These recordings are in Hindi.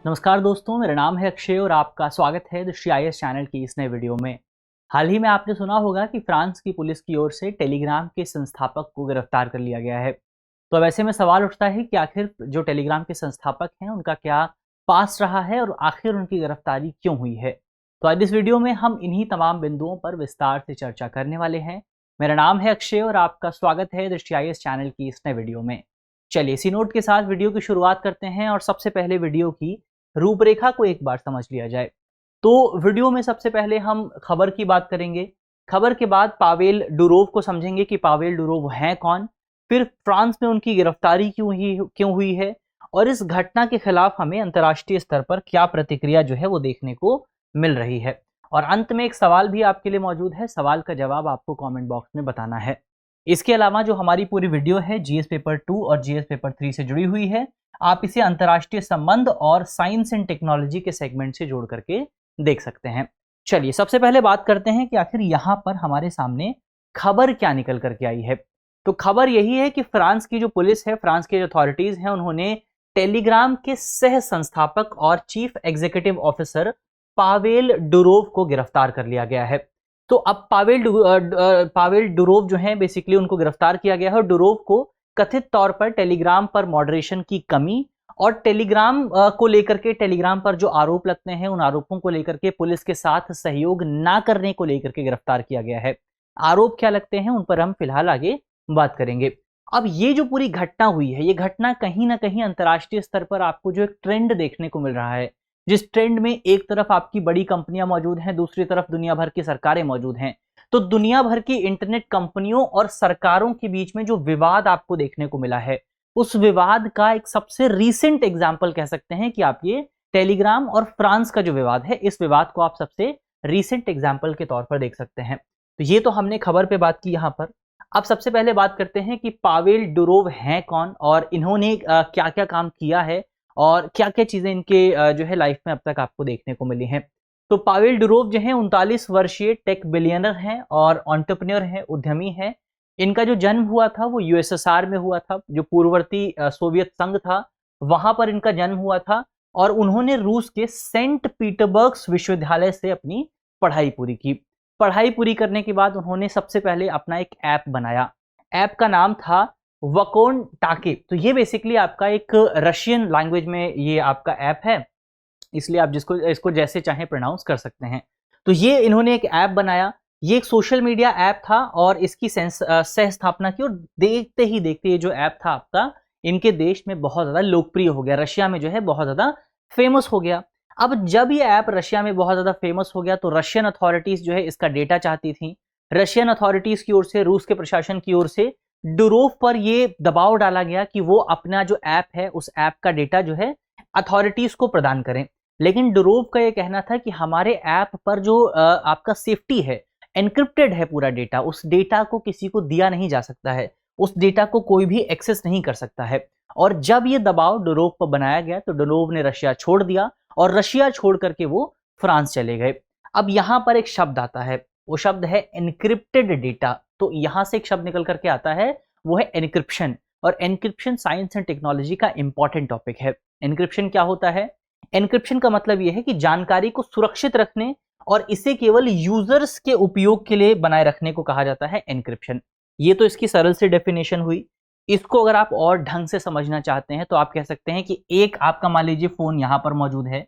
नमस्कार दोस्तों, मेरा नाम है अक्षय और आपका स्वागत है द CIS चैनल की इस नए वीडियो में। हाल ही में आपने सुना होगा कि फ्रांस की पुलिस की ओर से टेलीग्राम के संस्थापक को गिरफ्तार कर लिया गया है। तो अब ऐसे में सवाल उठता है कि आखिर जो टेलीग्राम के संस्थापक हैं उनका क्या पास्ट रहा है और आखिर उनकी गिरफ्तारी क्यों हुई है। तो आज इस वीडियो में हम इन्हीं तमाम बिंदुओं पर विस्तार से चर्चा करने वाले हैं। मेरा नाम है अक्षय और आपका स्वागत है द CIS चैनल की इस नए वीडियो में। चलिए इसी नोट के साथ वीडियो की शुरुआत करते हैं और सबसे पहले वीडियो की रूपरेखा को एक बार समझ लिया जाए। तो वीडियो में सबसे पहले हम खबर की बात करेंगे। खबर के बाद पावेल डुरोव को समझेंगे कि पावेल डुरोव हैं कौन, फिर फ्रांस में उनकी गिरफ्तारी क्यों हुई है और इस घटना के खिलाफ हमें अंतर्राष्ट्रीय स्तर पर क्या प्रतिक्रिया जो है वो देखने को मिल रही है। और अंत में एक सवाल भी आपके लिए मौजूद है, सवाल का जवाब आपको कमेंट बॉक्स में बताना है। इसके अलावा जो हमारी पूरी वीडियो है GS पेपर 2 और GS पेपर 3 से जुड़ी हुई है, आप इसे अंतर्राष्ट्रीय संबंध और साइंस एंड टेक्नोलॉजी के सेगमेंट से जोड़ करके देख सकते हैं। चलिए सबसे पहले बात करते हैं कि आखिर यहाँ पर हमारे सामने खबर क्या निकल करके आई है। तो खबर यही है कि फ्रांस की जो पुलिस है, फ्रांस के जो अथॉरिटीज हैं, उन्होंने टेलीग्राम के सह संस्थापक और chief executive officer Pavel Durov को गिरफ्तार कर लिया गया है। तो अब पावेल डुरोव जो है बेसिकली उनको गिरफ्तार किया गया है और डुरोव को कथित तौर पर टेलीग्राम पर मॉडरेशन की कमी और टेलीग्राम को लेकर के टेलीग्राम पर जो आरोप लगते हैं उन आरोपों को लेकर के पुलिस के साथ सहयोग ना करने को लेकर के गिरफ्तार किया गया है। आरोप क्या लगते हैं उन पर हम फिलहाल आगे बात करेंगे। अब ये जो पूरी घटना हुई है, ये घटना कहीं ना कहीं अंतर्राष्ट्रीय स्तर पर आपको जो एक ट्रेंड देखने को मिल रहा है, जिस ट्रेंड में एक तरफ आपकी बड़ी कंपनियां मौजूद हैं, दूसरी तरफ दुनिया भर की सरकारें मौजूद हैं। तो दुनिया भर की इंटरनेट कंपनियों और सरकारों के बीच में जो विवाद आपको देखने को मिला है, उस विवाद का एक सबसे रीसेंट एग्जांपल कह सकते हैं कि आप ये टेलीग्राम और फ्रांस का जो विवाद है, इस विवाद को आप सबसे रीसेंट एग्जांपल के तौर पर देख सकते हैं। तो ये तो हमने खबर पे बात की यहां पर। अब सबसे पहले बात करते हैं कि पावेल डुरोव हैं कौन और इन्होंने क्या क्या काम किया है और क्या क्या चीजें इनके जो है लाइफ में अब तक आपको देखने को मिली हैं। तो पावेल डुरोव जो है 39 वर्षीय टेक बिलियनर हैं और एंटरप्रेन्योर हैं, उद्यमी हैं। इनका जो जन्म हुआ था वो USSR में हुआ था, जो पूर्ववर्ती सोवियत संघ था, वहां पर इनका जन्म हुआ था और उन्होंने रूस के सेंट पीटर्सबर्ग विश्वविद्यालय से अपनी पढ़ाई पूरी की। पढ़ाई पूरी करने के बाद उन्होंने सबसे पहले अपना एक ऐप बनाया। ऐप का नाम था वकोन टाके। तो ये बेसिकली आपका एक रशियन लैंग्वेज में ये आपका ऐप है, इसलिए आप इसको जैसे चाहें प्रोनाउंस कर सकते हैं। तो ये इन्होंने एक ऐप बनाया, ये एक सोशल मीडिया ऐप था और इसकी सह स्थापना की और देखते ही देखते ये जो ऐप था आपका इनके देश में बहुत ज़्यादा लोकप्रिय हो गया, रशिया में जो है बहुत ज़्यादा फेमस हो गया। अब जब ये ऐप रशिया में बहुत ज़्यादा फेमस हो गया तो रशियन अथॉरिटीज़ जो है इसका डेटा चाहती थी। रशियन अथॉरिटीज़ की ओर से, रूस के प्रशासन की ओर से डुरोव पर ये दबाव डाला गया कि वो अपना जो ऐप है उस ऐप का डेटा जो है अथॉरिटीज़ को प्रदान करें। लेकिन डुरोव का ये कहना था कि हमारे ऐप पर जो आपका सेफ्टी है, एन्क्रिप्टेड है पूरा डेटा, उस डेटा को किसी को दिया नहीं जा सकता है, उस डेटा को कोई भी एक्सेस नहीं कर सकता है। और जब ये दबाव डुरोव पर बनाया गया तो डुरोव ने रशिया छोड़ दिया और रशिया छोड़ करके वो फ्रांस चले गए। अब यहां पर एक शब्द आता है, वो शब्द है एन्क्रिप्टेड डेटा। तो यहां से एक शब्द निकल करके आता है, वो है एन्क्रिप्शन। और एन्क्रिप्शन साइंस एंड टेक्नोलॉजी का इंपॉर्टेंट टॉपिक है। एन्क्रिप्शन क्या होता है? एन्क्रिप्शन का मतलब यह है कि जानकारी को सुरक्षित रखने और इसे केवल यूजर्स के उपयोग के लिए बनाए रखने को कहा जाता है एन्क्रिप्शन। ये तो इसकी सरल सी डेफिनेशन हुई। इसको अगर आप और ढंग से समझना चाहते हैं तो आप कह सकते हैं कि एक आपका मान लीजिए फोन यहां पर मौजूद है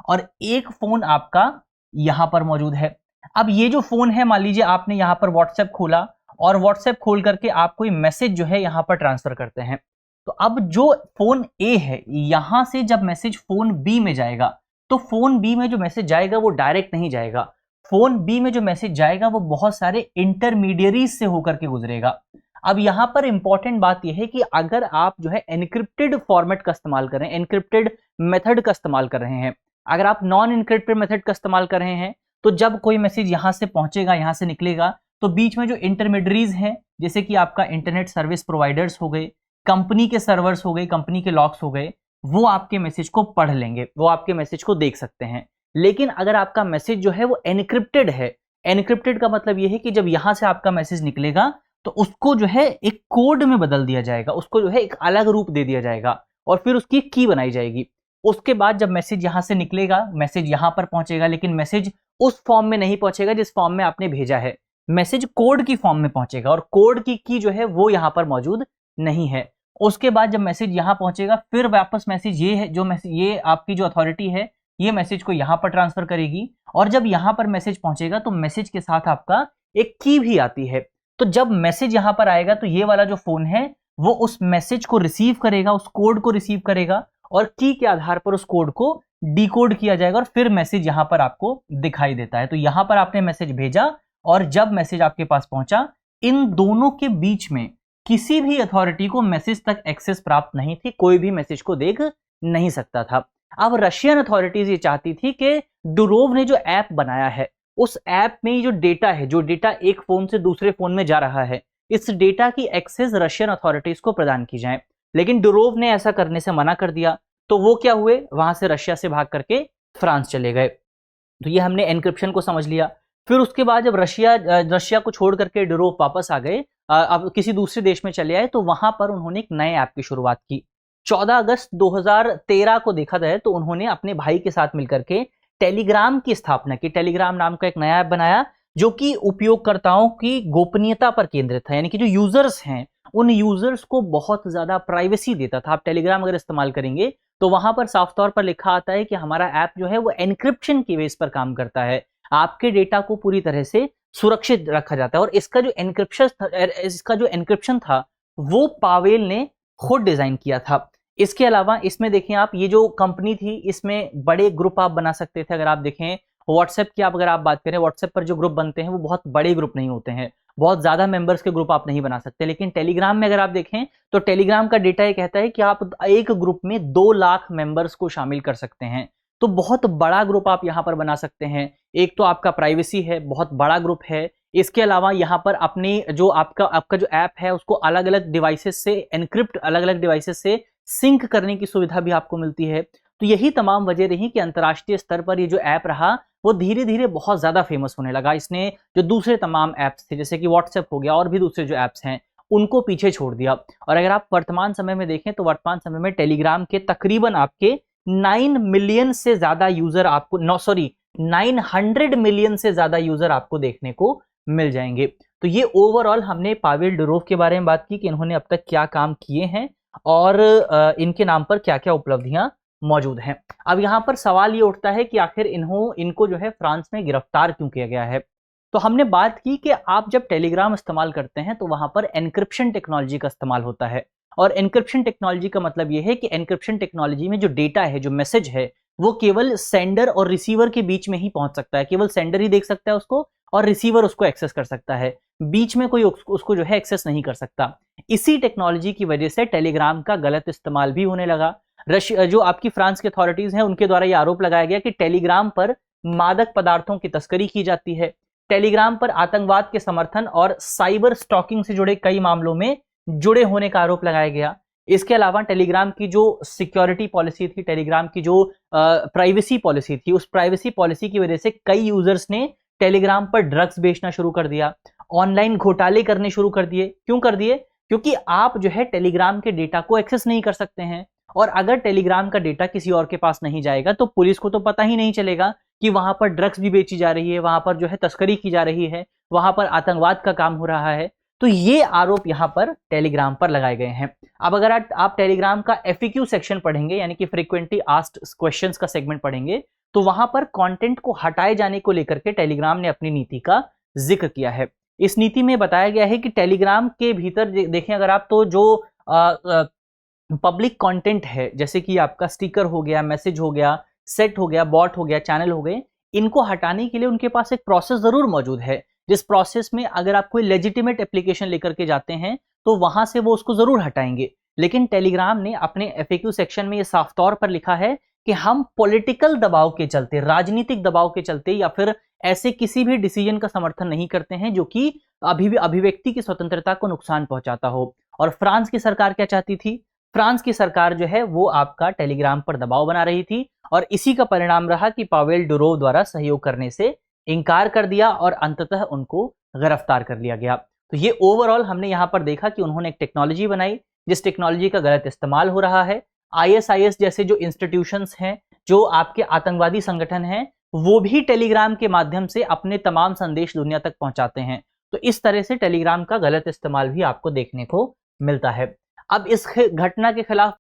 और एक फोन आपका यहां पर मौजूद है। अब ये जो फोन है, मान लीजिए आपने यहां पर व्हाट्सएप खोला और व्हाट्सएप खोल करके आप कोई मैसेज जो है यहां पर ट्रांसफर करते हैं। तो अब जो फोन ए है, यहां से जब मैसेज फोन बी में जाएगा तो फोन बी में जो मैसेज जाएगा वो डायरेक्ट नहीं जाएगा। फोन बी में जो मैसेज जाएगा वो बहुत सारे इंटरमीडियरीज से होकर के गुजरेगा। अब यहां पर इंपॉर्टेंट बात यह है कि अगर आप जो है एनक्रिप्टेड फॉर्मेट का इस्तेमाल कर रहे हैं, एनक्रिप्टेड मेथड का इस्तेमाल कर रहे हैं, अगर आप नॉन एनक्रिप्टेड मेथड का इस्तेमाल कर रहे हैं, तो जब कोई मैसेज यहां से पहुंचेगा, यहां से निकलेगा, तो बीच में जो इंटरमीडियरीज हैं, जैसे कि आपका इंटरनेट सर्विस प्रोवाइडर्स हो गए, कंपनी के सर्वर्स हो गए, कंपनी के लॉक्स हो गए, वो आपके मैसेज को पढ़ लेंगे, वो आपके मैसेज को देख सकते हैं। लेकिन अगर आपका मैसेज जो है वो एनक्रिप्टेड है, एनक्रिप्टेड का मतलब यह है कि जब यहां से आपका मैसेज निकलेगा तो उसको जो है एक कोड में बदल दिया जाएगा, उसको जो है एक अलग रूप दे दिया जाएगा और फिर उसकी की बनाई जाएगी। उसके बाद जब मैसेज यहां से निकलेगा, मैसेज यहां पर पहुंचेगा, लेकिन मैसेज उस फॉर्म में नहीं पहुंचेगा जिस फॉर्म में आपने भेजा है, मैसेज कोड की फॉर्म में पहुंचेगा और कोड की जो है वो यहां पर मौजूद नहीं है। उसके बाद जब मैसेज यहां पहुंचेगा, फिर वापस मैसेज ये है, जो मैसेज ये आपकी जो अथॉरिटी है ये मैसेज को यहां पर ट्रांसफर करेगी, और जब यहां पर मैसेज पहुंचेगा तो मैसेज के साथ आपका एक की भी आती है। तो जब मैसेज यहां पर आएगा तो ये वाला जो फोन है वो उस मैसेज को रिसीव करेगा, उस कोड को रिसीव करेगा, और की के आधार पर उस कोड को डिकोड किया जाएगा और फिर मैसेज यहां पर आपको दिखाई देता है। तो यहां पर आपने मैसेज भेजा और जब मैसेज आपके पास पहुंचा, इन दोनों के बीच में किसी भी अथॉरिटी को मैसेज तक एक्सेस प्राप्त नहीं थी, कोई भी मैसेज को देख नहीं सकता था। अब रशियन अथॉरिटीज ये चाहती थी कि डुरोव ने जो ऐप बनाया है उस ऐप में जो डेटा है, जो डेटा एक फोन से दूसरे फोन में जा रहा है, इस डेटा की एक्सेस रशियन अथॉरिटीज को प्रदान की जाए, लेकिन डुरोव ने ऐसा करने से मना कर दिया। तो वो क्या हुए, वहां से रशिया से भाग करके फ्रांस चले गए। तो ये हमने एनक्रिप्शन को समझ लिया। फिर उसके बाद जब रशिया को छोड़ करके डुरोव वापस आ गए, अब किसी दूसरे देश में चले आए, तो वहां पर उन्होंने एक नए ऐप की शुरुआत की। 14 अगस्त 2013 को देखा जाए तो उन्होंने अपने भाई के साथ मिलकर के टेलीग्राम की स्थापना की। टेलीग्राम नाम का एक नया ऐप बनाया जो कि उपयोगकर्ताओं की गोपनीयता पर केंद्रित था, यानी कि जो यूजर्स हैं उन यूजर्स को बहुत ज्यादा प्राइवेसी देता था। आप टेलीग्राम अगर इस्तेमाल करेंगे तो वहां पर साफ तौर पर लिखा आता है कि हमारा ऐप जो है वो एनक्रिप्शन की बेस पर काम करता है, आपके डेटा को पूरी तरह से सुरक्षित रखा जाता है। और इसका जो एनक्रिप्शन था वो पावेल ने खुद डिजाइन किया था। इसके अलावा इसमें देखें आप, ये जो कंपनी थी इसमें बड़े ग्रुप आप बना सकते थे। अगर आप देखें व्हाट्सएप की, अगर आप बात करें, व्हाट्सएप पर जो ग्रुप बनते हैं वो बहुत बड़े ग्रुप नहीं होते हैं, बहुत ज्यादा मेंबर्स के ग्रुप आप नहीं बना सकते। लेकिन टेलीग्राम में अगर आप देखें तो टेलीग्राम का डेटा ये कहता है कि आप एक ग्रुप में 2 लाख मेंबर्स को शामिल कर सकते हैं। तो बहुत बड़ा ग्रुप आप यहां पर बना सकते हैं। एक तो आपका प्राइवेसी है, बहुत बड़ा ग्रुप है। इसके अलावा यहाँ पर अपने जो आपका जो ऐप है उसको अलग अलग डिवाइसेस से एनक्रिप्ट, अलग अलग डिवाइसेस से सिंक करने की सुविधा भी आपको मिलती है। तो यही तमाम वजह रही कि अंतर्राष्ट्रीय स्तर पर ये जो ऐप रहा वो धीरे धीरे बहुत ज्यादा फेमस होने लगा। इसने जो दूसरे तमाम ऐप्स थे जैसे कि व्हाट्सएप हो गया और भी दूसरे जो ऐप्स हैं उनको पीछे छोड़ दिया। और अगर आप वर्तमान समय में देखें तो वर्तमान समय में टेलीग्राम के तकरीबन आपके 9 मिलियन से ज्यादा यूजर आपको 900 मिलियन से ज्यादा यूजर आपको देखने को मिल जाएंगे। तो ये ओवरऑल हमने पावेल डुरोव के बारे में बात की कि इन्होंने अब तक क्या काम किए हैं और इनके नाम पर क्या क्या उपलब्धियां मौजूद हैं। अब यहां पर सवाल ये उठता है कि आखिर इनको जो है फ्रांस में गिरफ्तार क्यों किया गया है। तो हमने बात की कि आप जब टेलीग्राम इस्तेमाल करते हैं तो वहां पर एनक्रिप्शन टेक्नोलॉजी का इस्तेमाल होता है। और एनक्रिप्शन टेक्नोलॉजी का मतलब यह है कि एनक्रिप्शन टेक्नोलॉजी में जो डेटा है, जो मैसेज है, वो केवल सेंडर और रिसीवर के बीच में ही पहुंच सकता है। केवल सेंडर ही देख सकता है उसको और रिसीवर उसको एक्सेस कर सकता है, बीच में कोई उसको जो है एक्सेस नहीं कर सकता। इसी टेक्नोलॉजी की वजह से टेलीग्राम का गलत इस्तेमाल भी होने लगा। जो आपकी फ्रांस की अथॉरिटीज हैं उनके द्वारा यह आरोप लगाया गया कि टेलीग्राम पर मादक पदार्थों की तस्करी की जाती है। टेलीग्राम पर आतंकवाद के समर्थन और साइबर स्टॉकिंग से जुड़े कई मामलों में जुड़े होने का आरोप लगाया गया। इसके अलावा टेलीग्राम की जो सिक्योरिटी पॉलिसी थी, टेलीग्राम की जो प्राइवेसी पॉलिसी थी, उस प्राइवेसी पॉलिसी की वजह से कई यूजर्स ने टेलीग्राम पर ड्रग्स बेचना शुरू कर दिया, ऑनलाइन घोटाले करने शुरू कर दिए। क्यों कर दिए? क्योंकि आप जो है टेलीग्राम के डेटा को एक्सेस नहीं कर सकते हैं, और अगर टेलीग्राम का डेटा किसी और के पास नहीं जाएगा तो पुलिस को तो पता ही नहीं चलेगा कि वहां पर ड्रग्स भी बेची जा रही है, वहां पर जो है तस्करी की जा रही है, वहां पर आतंकवाद का काम हो रहा है। तो ये आरोप यहां पर टेलीग्राम पर लगाए गए हैं। अब अगर आप टेलीग्राम का FAQ सेक्शन पढ़ेंगे, यानी कि फ्रीक्वेंटली आस्क्ड क्वेश्चंस का सेगमेंट पढ़ेंगे, तो वहां पर कंटेंट को हटाए जाने को लेकर के टेलीग्राम ने अपनी नीति का जिक्र किया है। इस नीति में बताया गया है कि टेलीग्राम के भीतर देखें अगर आप, तो जो पब्लिक कंटेंट है, जैसे कि आपका स्टिकर हो गया, मैसेज हो गया, सेट हो गया, बॉट हो गया, चैनल हो गए, इनको हटाने के लिए उनके पास एक प्रोसेस जरूर मौजूद है, जिस प्रोसेस में अगर आप कोई लेजिटिमेट एप्लीकेशन लेकर के जाते हैं तो वहां से वो उसको जरूर हटाएंगे। लेकिन टेलीग्राम ने अपने FAQ सेक्शन में ये साफ तौर पर लिखा है कि हम पॉलिटिकल दबाव के चलते, राजनीतिक दबाव के चलते या फिर ऐसे किसी भी डिसीजन का समर्थन नहीं करते हैं जो कि अभिव्यक्ति की स्वतंत्रता को नुकसान पहुंचाता हो। और फ्रांस की सरकार क्या चाहती थी? फ्रांस की सरकार जो है वो आपका टेलीग्राम पर दबाव बना रही थी, और इसी का परिणाम रहा कि पावेल डुरोव द्वारा सहयोग करने से इनकार कर दिया और अंततः उनको गिरफ्तार कर लिया गया। तो ये ओवरऑल हमने यहां पर देखा कि उन्होंने एक टेक्नोलॉजी बनाई जिस टेक्नोलॉजी का गलत इस्तेमाल हो रहा है। ISIS जैसे जो इंस्टीट्यूशंस हैं, जो आपके आतंकवादी संगठन हैं, वो भी टेलीग्राम के माध्यम से अपने तमाम संदेश दुनिया तक पहुंचाते हैं। तो इस तरह से टेलीग्राम का गलत इस्तेमाल भी आपको देखने को मिलता है। अब इस घटना के खिलाफ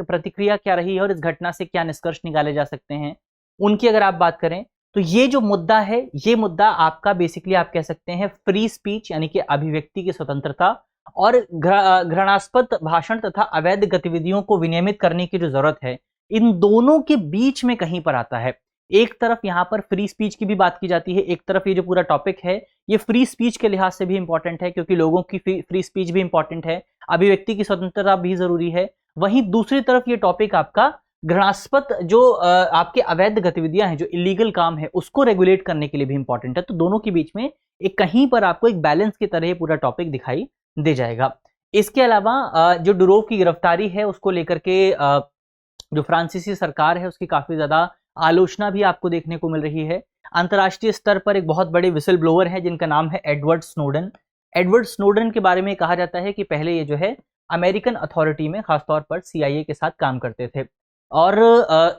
प्रतिक्रिया क्या रही है और इस घटना से क्या निष्कर्ष निकाले जा सकते हैं, उनकी अगर आप बात करें तो ये जो मुद्दा है, ये मुद्दा आपका बेसिकली आप कह सकते हैं फ्री स्पीच यानी कि अभिव्यक्ति की स्वतंत्रता और घृणास्पद भाषण तथा अवैध गतिविधियों को विनियमित करने की जो जरूरत है, इन दोनों के बीच में कहीं पर आता है। एक तरफ यहां पर फ्री स्पीच की भी बात की जाती है, एक तरफ ये जो पूरा टॉपिक है ये फ्री स्पीच के लिहाज से भी इंपॉर्टेंट है, क्योंकि लोगों की फ्री स्पीच भी इंपॉर्टेंट है, अभिव्यक्ति की स्वतंत्रता भी जरूरी है। वहीं दूसरी तरफ ये टॉपिक आपका घृणास्पद जो आपके अवैध गतिविधियां हैं, जो इलीगल काम है, उसको रेगुलेट करने के लिए भी इंपॉर्टेंट है। तो दोनों के बीच में एक कहीं पर आपको एक बैलेंस की तरह पूरा टॉपिक दिखाई दे जाएगा। इसके अलावा जो डुरोव की गिरफ्तारी है उसको लेकर के जो फ्रांसीसी सरकार है उसकी काफी ज्यादा आलोचना भी आपको देखने को मिल रही है। अंतर्राष्ट्रीय स्तर पर एक बहुत बड़े विसल ब्लोअर है जिनका नाम है एडवर्ड स्नोडन। एडवर्ड स्नोडन के बारे में कहा जाता है कि पहले ये जो है अमेरिकन अथॉरिटी में खासतौर पर CIA के साथ काम करते थे, और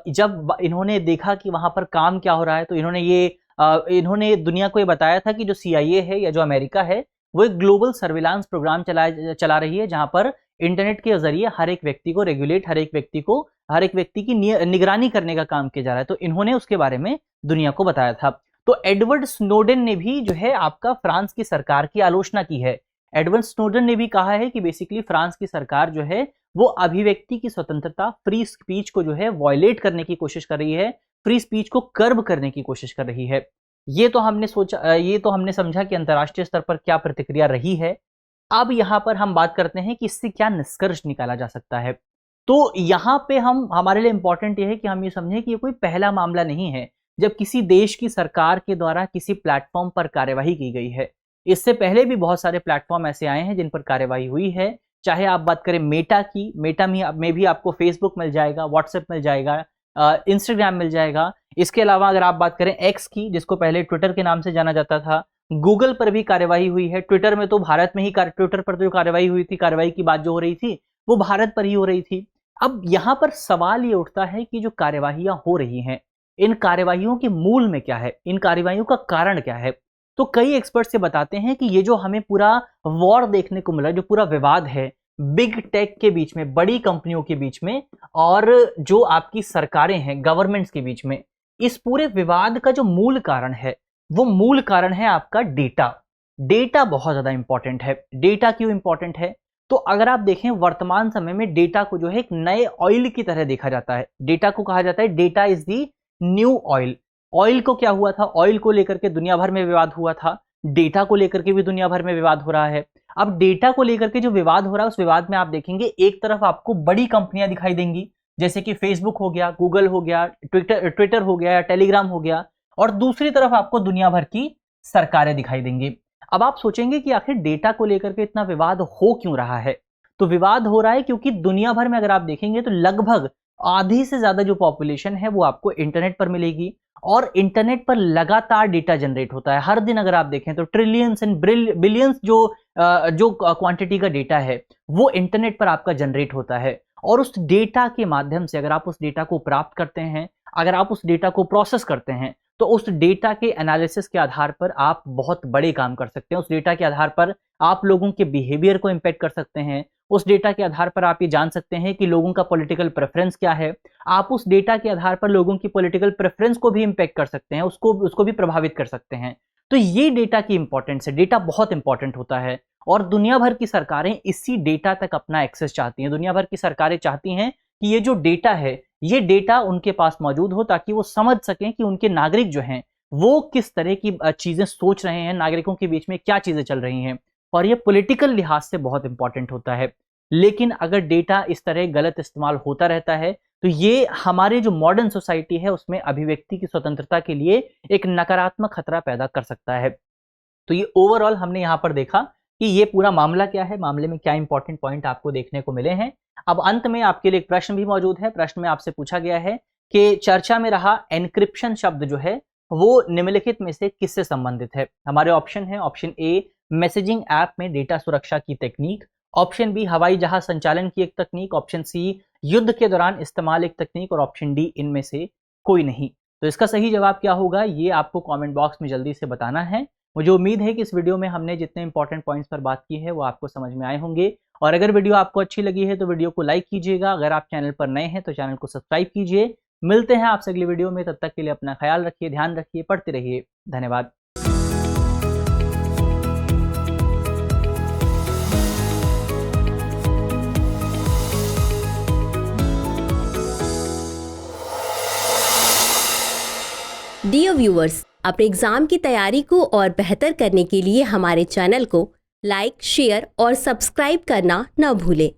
जब इन्होंने देखा कि वहां पर काम क्या हो रहा है तो इन्होंने दुनिया को ये बताया था कि जो CIA है या जो अमेरिका है वो एक ग्लोबल सर्विलांस प्रोग्राम चला रही है, जहां पर इंटरनेट के जरिए हर एक व्यक्ति को रेगुलेट, हर एक व्यक्ति की निगरानी करने का काम किया जा रहा है। तो इन्होंने उसके बारे में दुनिया को बताया था। तो एडवर्ड स्नोडेन ने भी जो है आपका फ्रांस की सरकार की आलोचना की है। एडवर्ड स्नोडेन ने भी कहा है कि बेसिकली फ्रांस की सरकार जो है वो अभिव्यक्ति की स्वतंत्रता, फ्री स्पीच को जो है वॉयलेट करने की कोशिश कर रही है, फ्री स्पीच को कर्ब करने की कोशिश कर रही है। ये तो हमने समझा कि अंतर्राष्ट्रीय स्तर पर क्या प्रतिक्रिया रही है। अब यहां पर हम बात करते हैं कि इससे क्या निष्कर्ष निकाला जा सकता है। तो यहां पे हमारे लिए इंपॉर्टेंट ये है कि हम ये समझें कि ये कोई पहला मामला नहीं है जब किसी देश की सरकार के द्वारा किसी प्लेटफॉर्म पर कार्यवाही की गई है। इससे पहले भी बहुत सारे प्लेटफॉर्म ऐसे आए हैं जिन पर कार्यवाही हुई है। चाहे आप बात करें मेटा की, मेटा में भी आपको फेसबुक मिल जाएगा, व्हाट्सएप मिल जाएगा, इंस्टाग्राम मिल जाएगा। इसके अलावा अगर आप बात करें एक्स की, जिसको पहले ट्विटर के नाम से जाना जाता था, गूगल पर भी कार्यवाही हुई है। ट्विटर में तो भारत में ही ट्विटर पर जो कार्यवाही हुई थी, कार्यवाही की बात जो हो रही थी वो भारत पर ही हो रही थी। अब यहां पर सवाल ये उठता है कि जो कार्यवाहियां हो रही हैं, इन कार्यवाहियों के मूल में क्या है, इन कार्यवाहियों का कारण क्या है। तो कई एक्सपर्ट्स ये बताते हैं कि ये जो हमें पूरा वॉर देखने को मिला, जो पूरा विवाद है बिग टेक के बीच में, बड़ी कंपनियों के बीच में, और जो आपकी सरकारें हैं, गवर्नमेंट्स के बीच में, इस पूरे विवाद का जो मूल कारण है वो मूल कारण है आपका डेटा। डेटा बहुत ज्यादा इंपॉर्टेंट है। डेटा क्यों इंपॉर्टेंट है? तो अगर आप देखें वर्तमान समय में डेटा को जो है एक नए ऑयल की तरह देखा जाता है। डेटा को कहा जाता है data is the new oil. Oil को क्या हुआ था? ऑयल को लेकर के दुनिया भर में विवाद हुआ था, डेटा को लेकर के भी दुनिया भर में विवाद हो रहा है। अब डेटा को लेकर के जो विवाद हो रहा है उस विवाद में आप देखेंगे एक तरफ आपको बड़ी कंपनियां दिखाई देंगी, जैसे कि फेसबुक हो गया, गूगल हो गया, ट्विटर हो गया या टेलीग्राम हो गया, और दूसरी तरफ आपको दुनिया भर की सरकारें दिखाई देंगी। अब आप सोचेंगे कि आखिर डेटा को लेकर के इतना विवाद हो क्यों रहा है? तो विवाद हो रहा है क्योंकि दुनिया भर में अगर आप देखेंगे तो लगभग आधी से ज्यादा जो पॉपुलेशन है वो आपको इंटरनेट पर मिलेगी, और इंटरनेट पर लगातार डेटा जनरेट होता है। हर दिन अगर आप देखें तो ट्रिलियंस एंड बिलियंस जो क्वांटिटी का डेटा है वो इंटरनेट पर आपका जनरेट होता है। और उस डेटा के माध्यम से अगर आप उस डेटा को प्राप्त करते हैं, अगर आप उस डेटा को प्रोसेस करते हैं, तो उस डेटा के एनालिसिस के आधार पर आप बहुत बड़े काम कर सकते हैं। उस डेटा के आधार पर आप लोगों के बिहेवियर को इंपैक्ट कर सकते हैं। उस डेटा के आधार पर आप ये जान सकते हैं कि लोगों का पॉलिटिकल प्रेफरेंस क्या है। आप उस डेटा के आधार पर लोगों की पॉलिटिकल प्रेफरेंस को भी इंपैक्ट कर सकते हैं, उसको भी प्रभावित कर सकते हैं। तो ये डेटा की इंपॉर्टेंस है। डेटा बहुत इंपॉर्टेंट होता है, और दुनिया भर की सरकारें इसी डेटा तक अपना एक्सेस चाहती हैं। दुनिया भर की सरकारें चाहती हैं कि ये जो डेटा है, ये डेटा उनके पास मौजूद हो, ताकि वो समझ सकें कि उनके नागरिक जो हैं वो किस तरह की चीजें सोच रहे हैं, नागरिकों के बीच में क्या चीजें चल रही हैं। और ये पॉलिटिकल लिहाज से बहुत इंपॉर्टेंट होता है। लेकिन अगर डेटा इस तरह गलत इस्तेमाल होता रहता है तो ये हमारे जो मॉडर्न सोसाइटी है उसमें अभिव्यक्ति की स्वतंत्रता के लिए एक नकारात्मक खतरा पैदा कर सकता है। तो ये ओवरऑल हमने यहां पर देखा कि ये पूरा मामला क्या है, मामले में क्या इंपॉर्टेंट पॉइंट आपको देखने को मिले हैं। अब अंत में आपके लिए एक प्रश्न भी मौजूद है। प्रश्न में आपसे पूछा गया है कि चर्चा में रहा एन्क्रिप्शन शब्द जो है वो निम्नलिखित में से किससे संबंधित है। हमारे ऑप्शन है, ऑप्शन ए मैसेजिंग ऐप में डेटा सुरक्षा की टेक्निक, ऑप्शन बी हवाई जहाज संचालन की एक तकनीक, ऑप्शन सी युद्ध के दौरान इस्तेमाल एक तकनीक और ऑप्शन डी इनमें से कोई नहीं। तो इसका सही जवाब क्या होगा ये आपको कमेंट बॉक्स में जल्दी से बताना है। मुझे उम्मीद है कि इस वीडियो में हमने जितने इंपॉर्टेंट पॉइंट्स पर बात की है वो आपको समझ में आए होंगे। और अगर वीडियो आपको अच्छी लगी है तो वीडियो को लाइक कीजिएगा। अगर आप चैनल पर नए हैं तो चैनल को सब्सक्राइब कीजिए। मिलते हैं आपसे अगली वीडियो में, तब तक के लिए अपना ख्याल रखिए, ध्यान रखिए, पढ़ते रहिए। धन्यवाद। डियर व्यूअर्स, अपने एग्जाम की तैयारी को और बेहतर करने के लिए हमारे चैनल को लाइक, शेयर और सब्सक्राइब करना न भूलें।